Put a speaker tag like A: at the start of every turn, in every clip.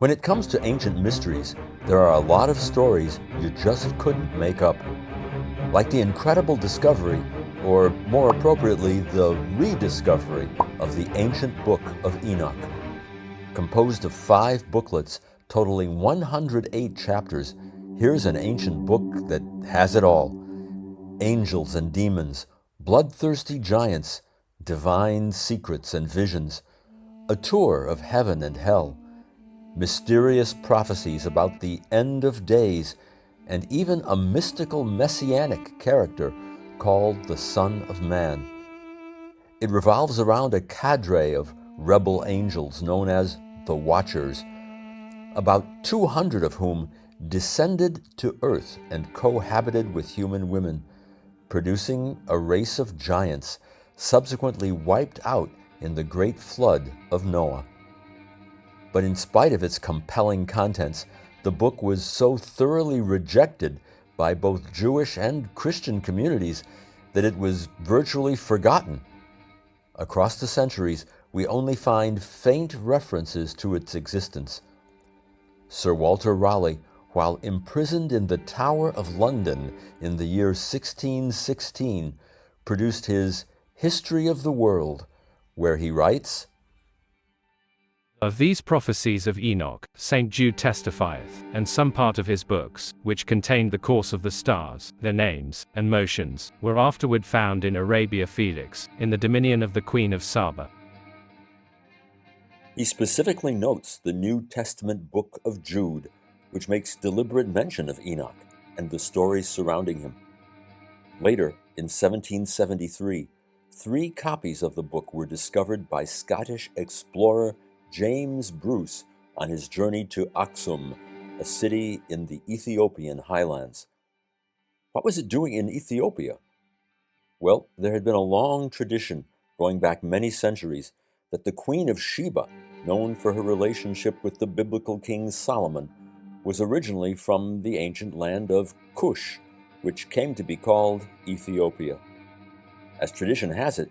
A: When it comes to ancient mysteries, there are a lot of stories you just couldn't make up. Like the incredible discovery, or more appropriately, the rediscovery of the ancient book of Enoch. Composed of 5 booklets totaling 108 chapters, here's an ancient book that has it all. Angels and demons, bloodthirsty giants, divine secrets and visions, a tour of heaven and hell, mysterious prophecies about the end of days, and even a mystical messianic character called the Son of Man. It revolves around a cadre of rebel angels known as the Watchers, about 200 of whom descended to earth and cohabited with human women, producing a race of giants subsequently wiped out in the great flood of Noah. But in spite of its compelling contents, the book was so thoroughly rejected by both Jewish and Christian communities that it was virtually forgotten. Across the centuries, we only find faint references to its existence. Sir Walter Raleigh, while imprisoned in the Tower of London in the year 1616, produced his History of the World, where he writes,
B: "Of these prophecies of Enoch, St. Jude testifieth, and some part of his books, which contained the course of the stars, their names, and motions, were afterward found in Arabia Felix, in the dominion of the Queen of Saba."
A: He specifically notes the New Testament book of Jude, which makes deliberate mention of Enoch and the stories surrounding him. Later, in 1773, 3 copies of the book were discovered by Scottish explorer James Bruce on his journey to Aksum, a city in the Ethiopian highlands. What was it doing in Ethiopia? Well, there had been a long tradition, going back many centuries, that the Queen of Sheba, known for her relationship with the biblical king Solomon, was originally from the ancient land of Cush, which came to be called Ethiopia. As tradition has it,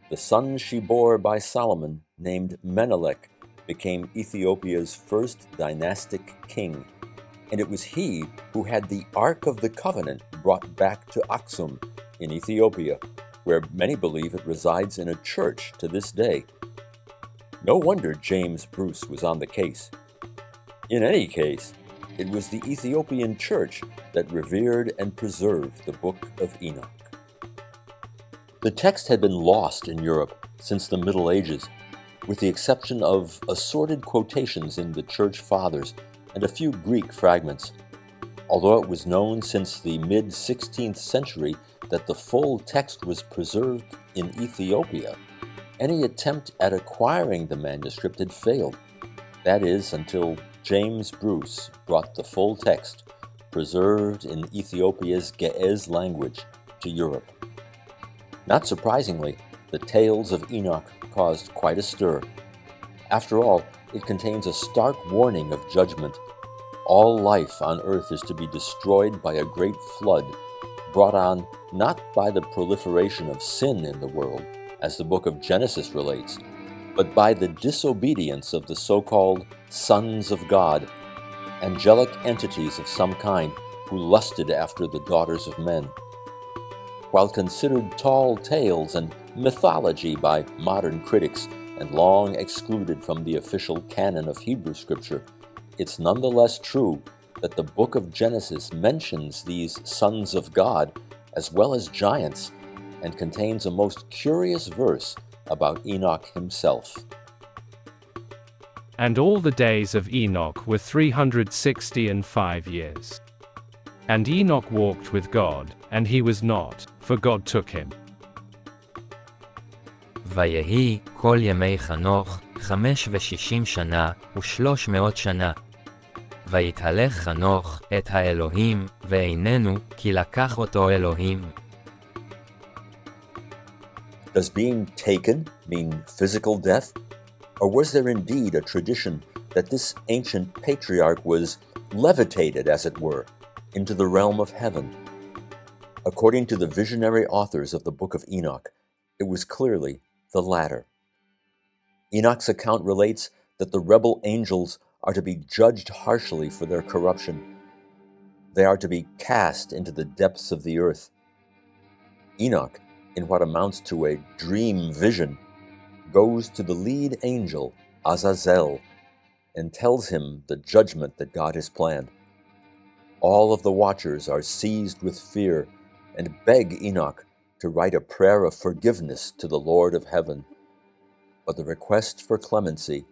A: the son she bore by Solomon, named Menelik, became Ethiopia's first dynastic king, and it was he who had the Ark of the Covenant brought back to Aksum in Ethiopia, where many believe it resides in a church to this day. No wonder James Bruce was on the case. In any case, it was the Ethiopian church that revered and preserved the Book of Enoch. The text had been lost in Europe since the Middle Ages, with the exception of assorted quotations in the Church Fathers and a few Greek fragments. Although it was known since the mid-16th century that the full text was preserved in Ethiopia, any attempt at acquiring the manuscript had failed. That is, until James Bruce brought the full text, preserved in Ethiopia's Ge'ez language, to Europe. Not surprisingly, the tales of Enoch caused quite a stir. After all, it contains a stark warning of judgment. All life on earth is to be destroyed by a great flood, brought on not by the proliferation of sin in the world, as the book of Genesis relates, but by the disobedience of the so-called sons of God, angelic entities of some kind who lusted after the daughters of men. While considered tall tales and mythology by modern critics and long excluded from the official canon of Hebrew Scripture, it's nonetheless true that the book of Genesis mentions these sons of God as well as giants and contains a most curious verse about Enoch himself.
B: "And all the days of Enoch were 365 years. And Enoch walked with God, and he was not, for God took him."
C: ויהי כל ימי חנוך 65 שנה ו300 שנה. ויתהלך חנוך את האלוהים, ואיננו, כי לקח אותו אלוהים.
A: Does being taken mean physical death? Or was there indeed a tradition that this ancient patriarch was levitated, as it were, into the realm of heaven? According to the visionary authors of the Book of Enoch, it was clearly the latter. Enoch's account relates that the rebel angels are to be judged harshly for their corruption. They are to be cast into the depths of the earth. Enoch, in what amounts to a dream vision, goes to the lead angel, Azazel, and tells him the judgment that God has planned. All of the watchers are seized with fear and beg Enoch to write a prayer of forgiveness to the Lord of heaven. But the request for clemency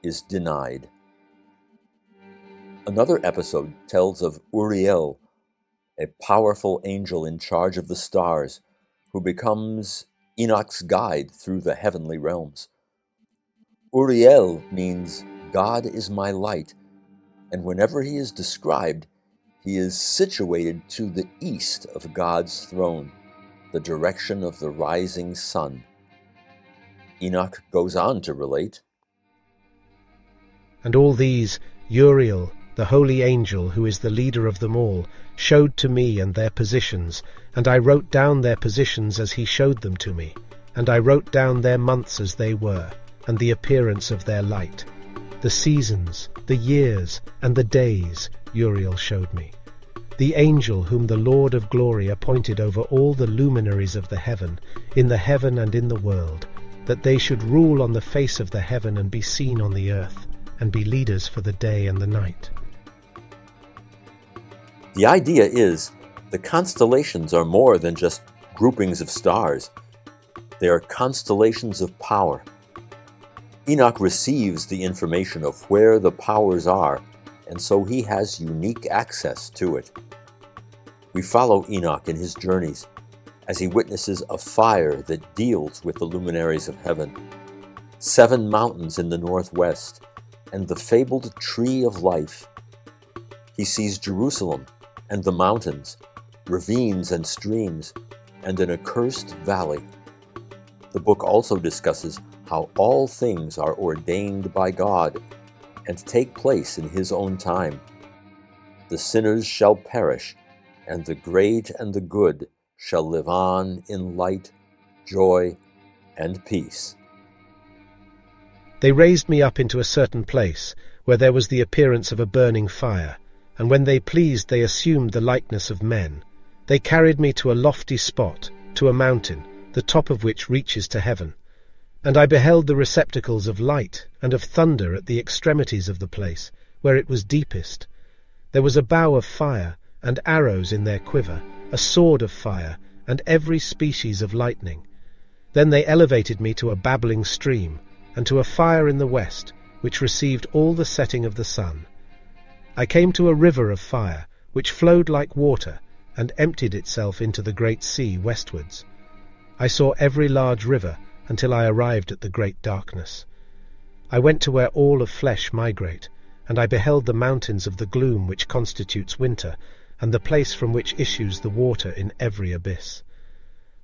A: is denied. Another episode tells of Uriel, a powerful angel in charge of the stars, who becomes Enoch's guide through the heavenly realms. Uriel means God is my light, and whenever he is described, he is situated to the east of God's throne, the direction of the rising sun. Enoch goes on to relate,
D: "And all these Uriel, the holy angel who is the leader of them all, showed to me and their positions, and I wrote down their positions as he showed them to me, and I wrote down their months as they were, and the appearance of their light. The seasons, the years, and the days Uriel showed me. The angel whom the Lord of glory appointed over all the luminaries of the heaven, in the heaven and in the world, that they should rule on the face of the heaven and be seen on the earth, and be leaders for the day and the night."
A: The idea is the constellations are more than just groupings of stars. They are constellations of power. Enoch receives the information of where the powers are, and so he has unique access to it. We follow Enoch in his journeys as he witnesses a fire that deals with the luminaries of heaven, 7 mountains in the northwest, and the fabled tree of life. He sees Jerusalem and the mountains, ravines and streams, and an accursed valley. The book also discusses how all things are ordained by God and take place in his own time. The sinners shall perish, and the great and the good shall live on in light, joy, and peace.
D: "They raised me up into a certain place, where there was the appearance of a burning fire, and when they pleased they assumed the likeness of men. They carried me to a lofty spot, to a mountain, the top of which reaches to heaven. And I beheld the receptacles of light and of thunder at the extremities of the place, where it was deepest. There was a bow of fire, and arrows in their quiver, a sword of fire, and every species of lightning. Then they elevated me to a babbling stream, and to a fire in the west, which received all the setting of the sun. I came to a river of fire, which flowed like water, and emptied itself into the great sea westwards. I saw every large river, until I arrived at the great darkness. I went to where all of flesh migrate, and I beheld the mountains of the gloom which constitutes winter, and the place from which issues the water in every abyss.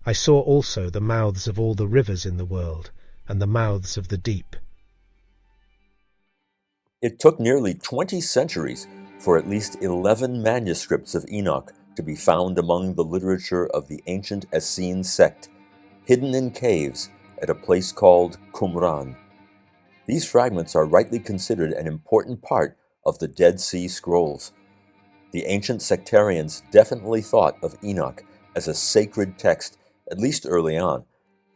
D: I saw also the mouths of all the rivers in the world, and the mouths of the deep."
A: It took nearly 20 centuries for at least 11 manuscripts of Enoch to be found among the literature of the ancient Essene sect, hidden in caves at a place called Qumran. These fragments are rightly considered an important part of the Dead Sea Scrolls. The ancient sectarians definitely thought of Enoch as a sacred text, at least early on,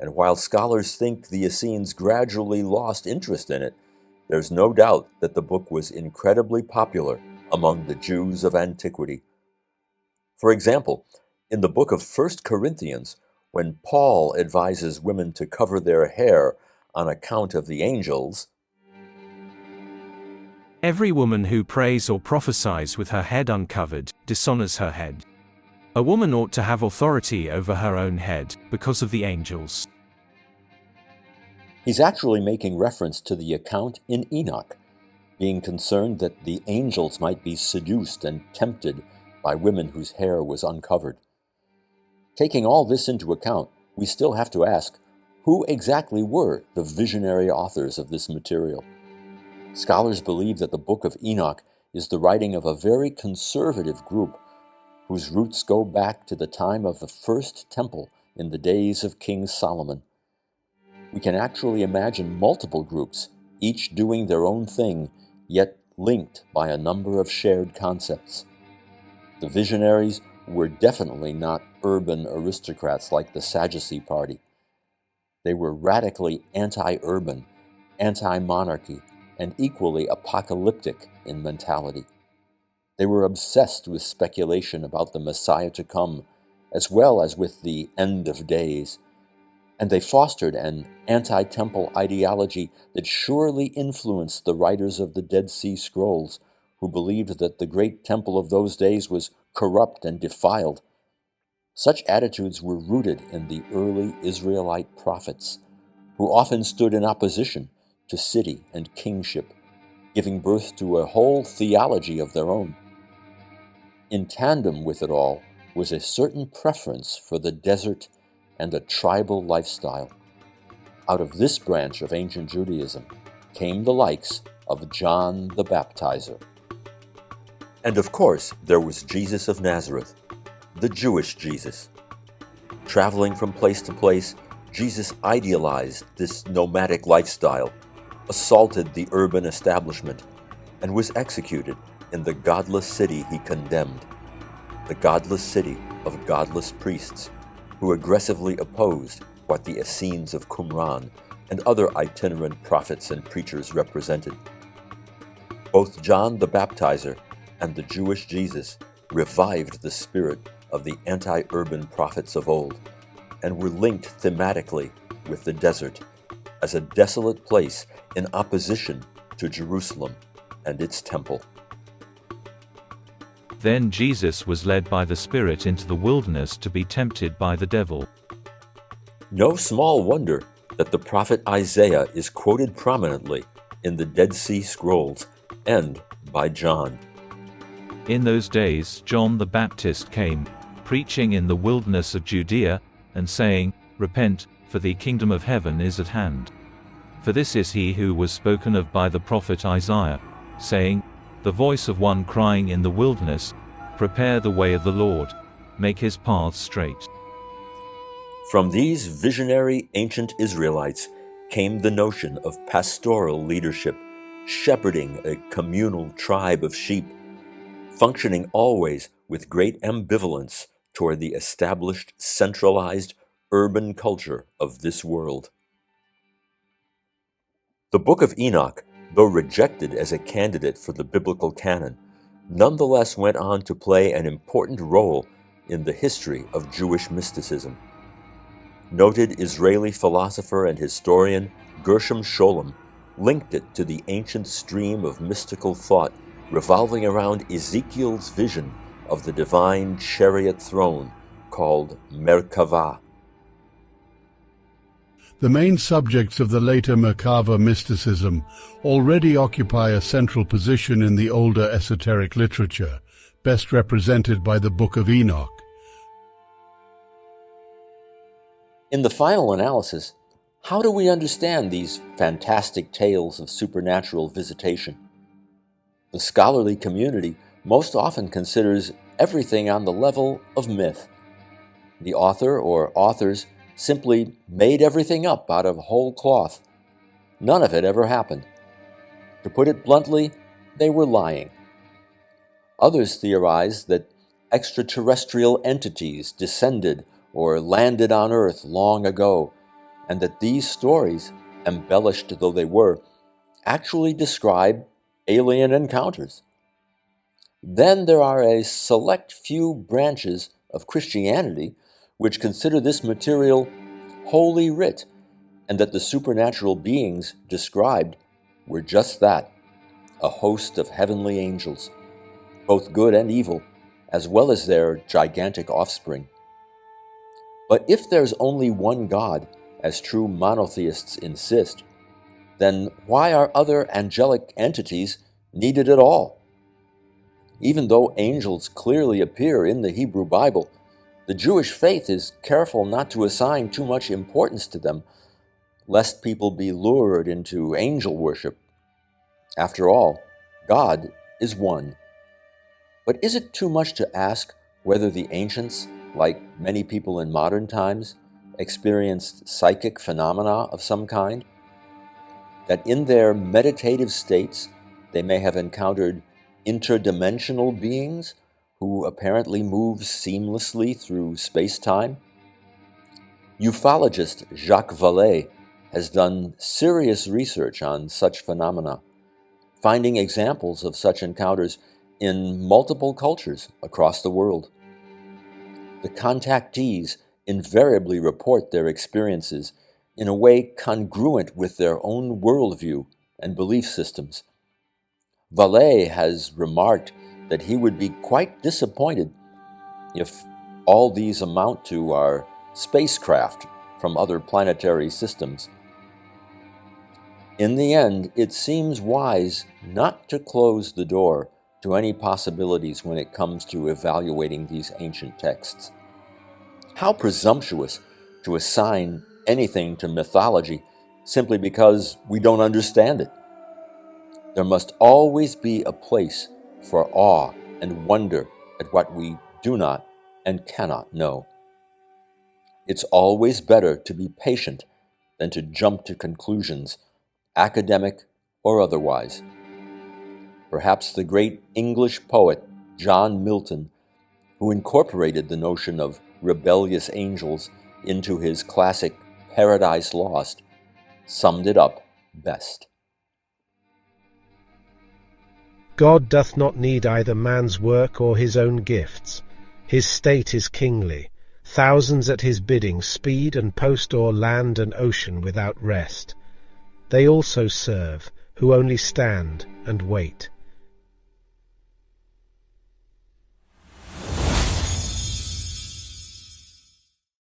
A: and while scholars think the Essenes gradually lost interest in it, there's no doubt that the book was incredibly popular among the Jews of antiquity. For example, in the book of 1 Corinthians, when Paul advises women to cover their hair on account of the angels,
B: Every woman who prays or prophesies with her head uncovered dishonors her head. A woman ought to have authority over her own head because of the angels.
A: he's actually making reference to the account in Enoch, being concerned that the angels might be seduced and tempted by women whose hair was uncovered. Taking all this into account, we still have to ask, who exactly were the visionary authors of this material? Scholars believe that the Book of Enoch is the writing of a very conservative group whose roots go back to the time of the first temple in the days of King Solomon. We can actually imagine multiple groups, each doing their own thing, yet linked by a number of shared concepts. The visionaries were definitely not urban aristocrats like the Sadducee party. They were radically anti-urban, anti-monarchy, and equally apocalyptic in mentality. They were obsessed with speculation about the Messiah to come, as well as with the end of days, and they fostered an anti-temple ideology that surely influenced the writers of the Dead Sea Scrolls, who believed that the great temple of those days was corrupt and defiled. Such attitudes were rooted in the early Israelite prophets, who often stood in opposition to city and kingship, giving birth to a whole theology of their own. In tandem with it all was a certain preference for the desert and a tribal lifestyle. Out of this branch of ancient Judaism came the likes of John the Baptizer. And of course, there was Jesus of Nazareth, the Jewish Jesus. Traveling from place to place, Jesus idealized this nomadic lifestyle, assaulted the urban establishment, and was executed in the godless city he condemned, the godless city of godless priests who aggressively opposed what the Essenes of Qumran and other itinerant prophets and preachers represented. Both John the Baptizer and the Jewish Jesus revived the spirit of the anti-urban prophets of old and were linked thematically with the desert as a desolate place in opposition to Jerusalem and its temple.
E: Then Jesus was led by the Spirit into the wilderness to be tempted by the devil.
A: No small wonder that the prophet Isaiah is quoted prominently in the Dead Sea Scrolls and by John.
E: In those days John the Baptist came, preaching in the wilderness of Judea, and saying, Repent, for the kingdom of heaven is at hand. For this is he who was spoken of by the prophet Isaiah, saying, The voice of one crying in the wilderness, Prepare the way of the Lord, make his paths straight.
A: From these visionary ancient Israelites came the notion of pastoral leadership, shepherding a communal tribe of sheep, functioning always with great ambivalence toward the established, centralized, urban culture of this world. The Book of Enoch, though rejected as a candidate for the biblical canon, nonetheless went on to play an important role in the history of Jewish mysticism. Noted Israeli philosopher and historian Gershom Scholem linked it to the ancient stream of mystical thought revolving around Ezekiel's vision of the divine chariot throne called Merkavah.
F: The main subjects of the later Merkava mysticism already occupy a central position in the older esoteric literature, best represented by the Book of Enoch.
A: In the final analysis, how do we understand these fantastic tales of supernatural visitation? The scholarly community most often considers everything on the level of myth. The author or authors simply made everything up out of whole cloth. None of it ever happened. To put it bluntly, they were lying. Others theorized that extraterrestrial entities descended or landed on Earth long ago, and that these stories, embellished though they were, actually describe alien encounters. Then there are a select few branches of Christianity which consider this material Holy Writ, and that the supernatural beings described were just that, a host of heavenly angels, both good and evil, as well as their gigantic offspring. But if there's only one God, as true monotheists insist, then why are other angelic entities needed at all? Even though angels clearly appear in the Hebrew Bible, the Jewish faith is careful not to assign too much importance to them, lest people be lured into angel worship. After all, God is one. But is it too much to ask whether the ancients, like many people in modern times, experienced psychic phenomena of some kind? That in their meditative states, they may have encountered interdimensional beings who apparently move seamlessly through space-time. Ufologist Jacques Vallée has done serious research on such phenomena, finding examples of such encounters in multiple cultures across the world. The contactees invariably report their experiences in a way congruent with their own worldview and belief systems. Vallée has remarked that he would be quite disappointed if all these amount to are spacecraft from other planetary systems. In the end, it seems wise not to close the door to any possibilities when it comes to evaluating these ancient texts. How presumptuous to assign anything to mythology simply because we don't understand it. There must always be a place for awe and wonder at what we do not and cannot know. It's always better to be patient than to jump to conclusions, academic or otherwise. Perhaps the great English poet John Milton, who incorporated the notion of rebellious angels into his classic Paradise Lost, summed it up best.
D: God doth not need either man's work or his own gifts. His state is kingly. Thousands at his bidding speed and post o'er land and ocean without rest. They also serve, who only stand and wait.